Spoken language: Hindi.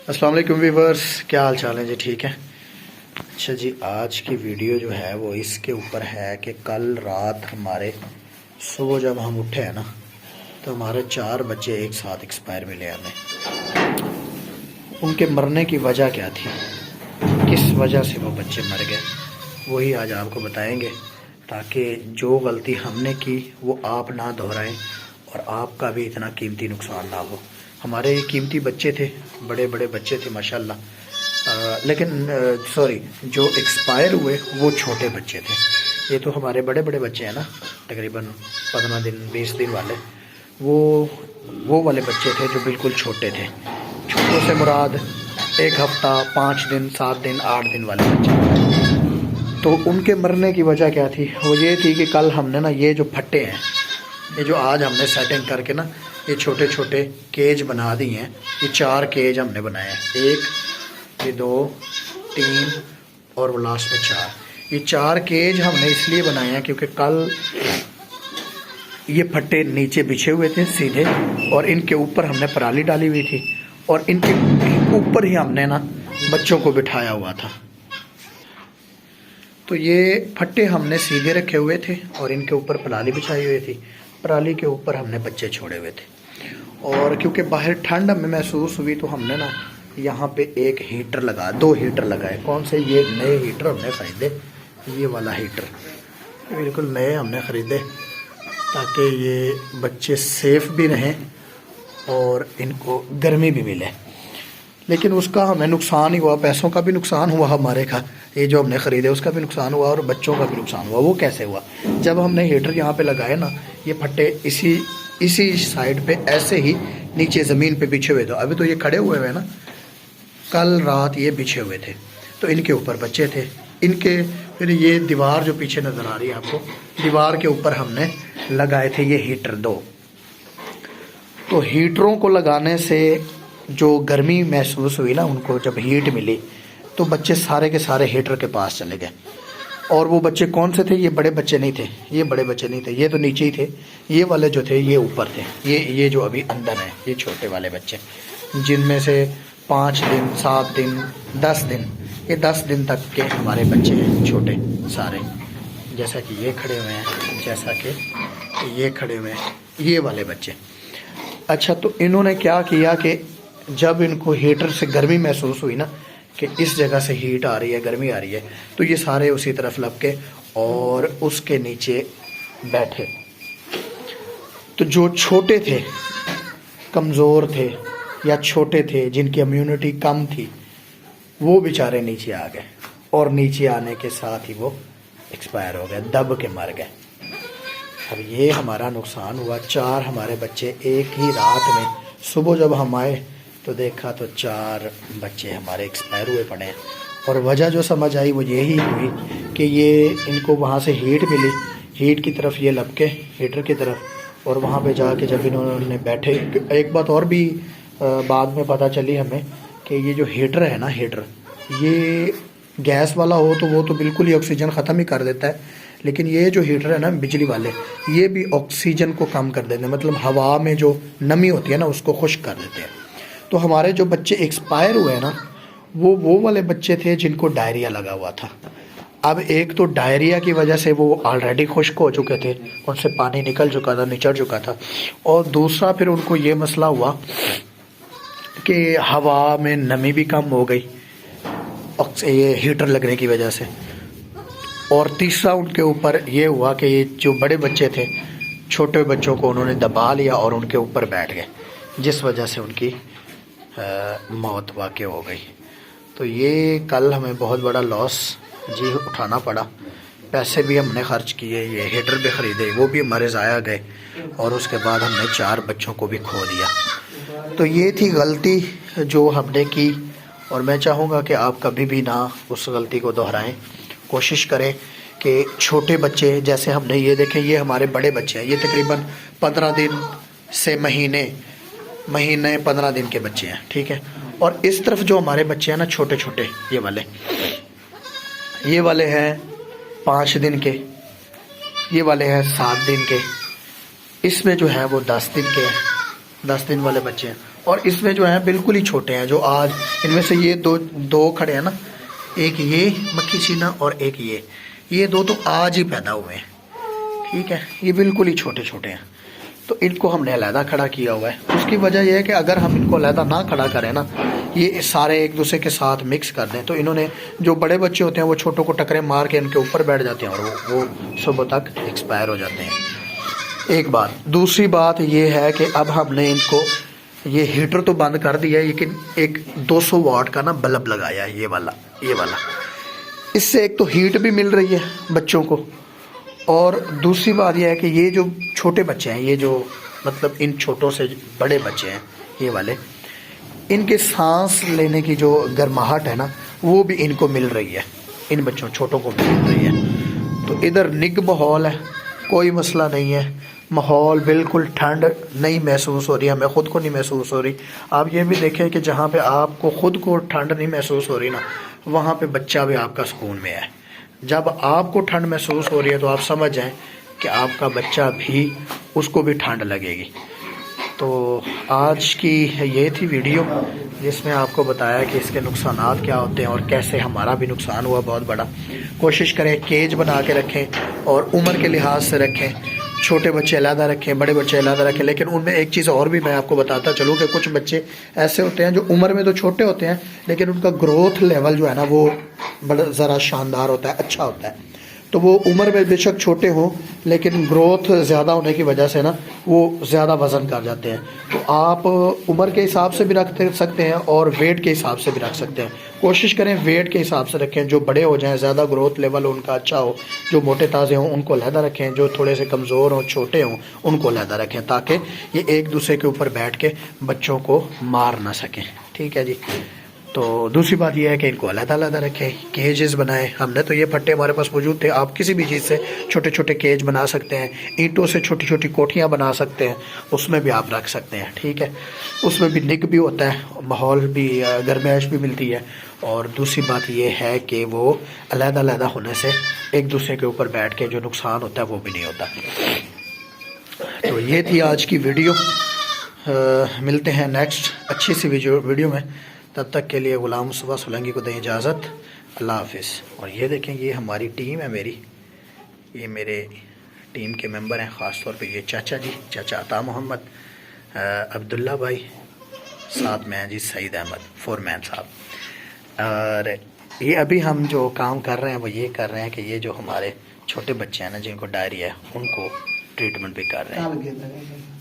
अस्सलाम वालेकुम व्यूअर्स, क्या हाल चाल है जी? ठीक है। अच्छा जी, आज की वीडियो जो है वो इसके ऊपर है कि कल रात हमारे सुबह जब हम उठे हैं ना, तो हमारे 4 बच्चे एक साथ एक्सपायर मिले हमें। उनके मरने की वजह क्या थी, किस वजह से वो बच्चे मर गए, वही आज आपको बताएंगे, ताकि जो गलती हमने की वो आप ना दोहराएं और आपका भी इतना कीमती नुकसान ना हो। हमारे कीमती बच्चे थे, बड़े बड़े बच्चे थे माशाल्लाह, लेकिन सॉरी, जो एक्सपायर हुए वो छोटे बच्चे थे। ये तो हमारे बड़े बड़े बच्चे हैं ना, तकरीबन 15 दिन 20 दिन वाले, वो वाले बच्चे थे जो बिल्कुल छोटे थे। छोटों से मुराद 1 हफ्ता, 5 दिन, 7 दिन, 8 दिन वाले बच्चे। तो उनके मरने की वजह क्या थी? वो ये थी कि कल हमने ना ये जो फट्टे हैं, ये जो आज हमने सेटिंग करके ना ये छोटे छोटे केज बना दिए हैं। ये 4 केज हमने बनाए हैं, 1, ये 2, 3 और वो लास्ट में 4। ये 4 केज हमने इसलिए बनाए हैं क्योंकि कल ये फट्टे नीचे बिछे हुए थे सीधे, और इनके ऊपर हमने पराली डाली हुई थी, और इनके ऊपर ही हमने ना बच्चों को बिठाया हुआ था। तो ये फट्टे हमने सीधे रखे हुए थे और इनके ऊपर पराली बिछाई हुई थी। पराली के ऊपर हमने बच्चे छोड़े हुए थे, और क्योंकि बाहर ठंड हमें महसूस हुई तो हमने ना यहाँ पे 1 हीटर लगा, 2 हीटर लगाए। कौन से? ये नए हीटर हमने ख़रीदे, ये वाला हीटर बिल्कुल नए हमने ख़रीदे, ताकि ये बच्चे सेफ़ भी रहें और इनको गर्मी भी मिले। लेकिन उसका हमें नुकसान ही हुआ, पैसों का भी नुकसान हुआ हमारे का, ये जो हमने ख़रीदे उसका भी नुकसान हुआ और बच्चों का भी नुकसान हुआ। वो कैसे हुआ? जब हमने हीटर यहाँ पे लगाए ना, ये फट्टे इसी साइड पे ऐसे ही नीचे ज़मीन पे बिछे हुए थे। अभी तो ये खड़े हुए हैं ना, कल रात ये बिछे हुए थे, तो इनके ऊपर बच्चे थे। इनके फिर ये दीवार जो पीछे नज़र आ रही है आपको, दीवार के ऊपर हमने लगाए थे ये हीटर 2। तो हीटरों को लगाने से जो गर्मी महसूस हुई ना, उनको जब हीट मिली तो बच्चे सारे के सारे हीटर के पास चले गए। और वो बच्चे कौन से थे? ये बड़े बच्चे नहीं थे, ये बड़े बच्चे नहीं थे, ये तो नीचे ही थे। ये वाले जो थे ये ऊपर थे, ये जो अभी अंदर हैं, ये छोटे वाले बच्चे, जिनमें से 5 दिन, 7 दिन, 10 दिन, ये 10 दिन तक के हमारे बच्चे हैं छोटे सारे। जैसा कि ये खड़े हुए हैं, जैसा कि ये खड़े हुए हैं, ये वाले बच्चे। अच्छा, तो इन्होंने क्या किया कि जब इनको हीटर से गर्मी महसूस हुई ना, कि इस जगह से हीट आ रही है, गर्मी आ रही है, तो ये सारे उसी तरफ लपके और उसके नीचे बैठे। तो जो छोटे थे, कमज़ोर थे या छोटे थे, जिनकी इम्यूनिटी कम थी, वो बेचारे नीचे आ गए, और नीचे आने के साथ ही वो एक्सपायर हो गए, दब के मर गए। अब ये हमारा नुकसान हुआ। 4 हमारे बच्चे एक ही रात में, सुबह जब हम आए तो देखा तो 4 बच्चे हमारे एक्सपायर हुए पड़े हैं। और वजह जो समझ आई वो यही हुई कि ये इनको वहाँ से हीट मिली, हीट की तरफ ये लपके हीटर की तरफ, और वहाँ पे जाके जब इन्होंने बैठे। एक बात और भी बाद में पता चली हमें कि ये जो हीटर है ना, हीटर ये गैस वाला हो तो वो तो बिल्कुल ही ऑक्सीजन ख़त्म ही कर देता है, लेकिन ये जो हीटर है ना बिजली वाले, ये भी ऑक्सीजन को कम कर देते हैं, मतलब हवा में जो नमी होती है ना उसको खुश्क कर देते हैं। तो हमारे जो बच्चे एक्सपायर हुए हैं ना, वो वाले बच्चे थे जिनको डायरिया लगा हुआ था। अब एक तो डायरिया की वजह से वो ऑलरेडी खुश्क हो चुके थे, उनसे पानी निकल चुका था, निचड़ चुका था, और दूसरा फिर उनको ये मसला हुआ कि हवा में नमी भी कम हो गई ये हीटर लगने की वजह से, और तीसरा उनके ऊपर ये हुआ कि ये जो बड़े बच्चे थे, छोटे बच्चों को उन्होंने दबा लिया और उनके ऊपर बैठ गए, जिस वजह से उनकी मौत वाक़ई हो गई। तो ये कल हमें बहुत बड़ा लॉस जी उठाना पड़ा। पैसे भी हमने ख़र्च किए, ये हीटर भी ख़रीदे, वो भी हमारे ज़ाया गए, और उसके बाद हमने 4 बच्चों को भी खो दिया। तो ये थी गलती जो हमने की, और मैं चाहूँगा कि आप कभी भी ना उस गलती को दोहराएं। कोशिश करें कि छोटे बच्चे, जैसे हमने ये देखें, ये हमारे बड़े बच्चे हैं, ये तकरीबन 15 दिन से महीने 15 दिन के बच्चे हैं, ठीक है। और इस तरफ जो हमारे बच्चे हैं ना छोटे छोटे, ये वाले हैं 5 दिन के, ये वाले हैं 7 दिन के, इसमें जो है वो 10 दिन के हैं, 10 दिन वाले बच्चे हैं, और इसमें जो है बिल्कुल ही छोटे हैं, जो आज इनमें से ये दो खड़े हैं ना, एक ये मक्खी छीना और एक ये दो तो आज ही पैदा हुए हैं, ठीक है। ये बिल्कुल ही छोटे छोटे हैं, तो इनको हमने अलहदा खड़ा किया हुआ है। उसकी वजह यह है कि अगर हम इनको अलहदा ना खड़ा करें ना, ये सारे एक दूसरे के साथ मिक्स कर दें, तो इन्होंने जो बड़े बच्चे होते हैं वो छोटों को टकरे मार के इनके ऊपर बैठ जाते हैं और वो सुबह तक एक्सपायर हो जाते हैं। एक बात। दूसरी बात ये है कि अब हमने इनको ये हीटर तो बंद कर दिया है, लेकिन एक 200 वाट का ना बल्ब लगाया है, ये वाला। इससे एक तो हीट भी मिल रही है बच्चों को, और दूसरी बात यह है कि ये जो छोटे बच्चे हैं, ये जो मतलब इन छोटों से बड़े बच्चे हैं ये वाले, इनके सांस लेने की जो गर्माहट है ना, वो भी इनको मिल रही है, इन बच्चों छोटों को भी मिल रही है। तो इधर निग माहौल है, कोई मसला नहीं है, माहौल बिल्कुल ठंड नहीं महसूस हो रही, हमें ख़ुद को नहीं महसूस हो रही। आप ये भी देखें कि जहाँ पे आपको ख़ुद को ठंड नहीं महसूस हो रही ना, वहाँ पे बच्चा भी आपका सुकून में है। जब आपको ठंड महसूस हो रही है तो आप समझ जाएं कि आपका बच्चा भी, उसको भी ठंड लगेगी। तो आज की ये थी वीडियो जिसमें आपको बताया कि इसके नुकसानात क्या होते हैं और कैसे हमारा भी नुकसान हुआ बहुत बड़ा। कोशिश करें केज बना के रखें और उम्र के लिहाज से रखें, छोटे बच्चे अलहदा रखें, बड़े बच्चे अलहदा रखें। लेकिन उनमें एक चीज़ और भी मैं आपको बताता चलूँ कि कुछ बच्चे ऐसे होते हैं जो उम्र में तो छोटे होते हैं, लेकिन उनका ग्रोथ लेवल जो है ना वो बड़ा ज़रा शानदार होता है, अच्छा होता है। तो वो उम्र में बेशक छोटे हों, लेकिन ग्रोथ ज़्यादा होने की वजह से ना वो ज़्यादा वज़न कर जाते हैं। तो आप उम्र के हिसाब से भी रख सकते हैं और वेट के हिसाब से भी रख सकते हैं। कोशिश करें वेट के हिसाब से रखें, जो बड़े हो जाएं, ज़्यादा ग्रोथ लेवल उनका अच्छा हो, जो मोटे ताज़े हों उनको अलहदा रखें, जो थोड़े से कमज़ोर हों, छोटे हों, उनको अलहदा रखें, ताकि ये एक दूसरे के ऊपर बैठ के बच्चों को मार ना सकें, ठीक है जी। तो दूसरी बात यह है कि इनको अलग-अलग रखें, केजेस बनाएं। हमने तो ये फट्टे हमारे पास मौजूद थे, आप किसी भी चीज़ से छोटे छोटे केज बना सकते हैं, ईंटों से छोटी छोटी कोठियाँ बना सकते हैं, उसमें भी आप रख सकते हैं, ठीक है। उसमें भी निक भी होता है, माहौल भी, गर्माइश भी मिलती है, और दूसरी बात ये है कि वो अलग होने से एक दूसरे के ऊपर बैठ के जो नुकसान होता है वो भी नहीं होता। तो ये थी आज की वीडियो। मिलते हैं नेक्स्ट अच्छी सी वीडियो में, तब तक के लिए गुलाम मुस्तफ़ा सोलंकी को दें इजाज़त। अल्लाह हाफिज़। और ये देखें, ये हमारी टीम है, ये मेरे टीम के मेंबर हैं, ख़ास तौर पे ये चाचा जी, चाचा अता मोहम्मद, अब्दुल्ला भाई, साथ में हैं जी सईद अहमद फोरमैन साहब। और ये अभी हम जो काम कर रहे हैं वो ये कर रहे हैं कि ये जो हमारे छोटे बच्चे हैं ना जिनको डायरिया है, उनको ट्रीटमेंट भी कर रहे हैं।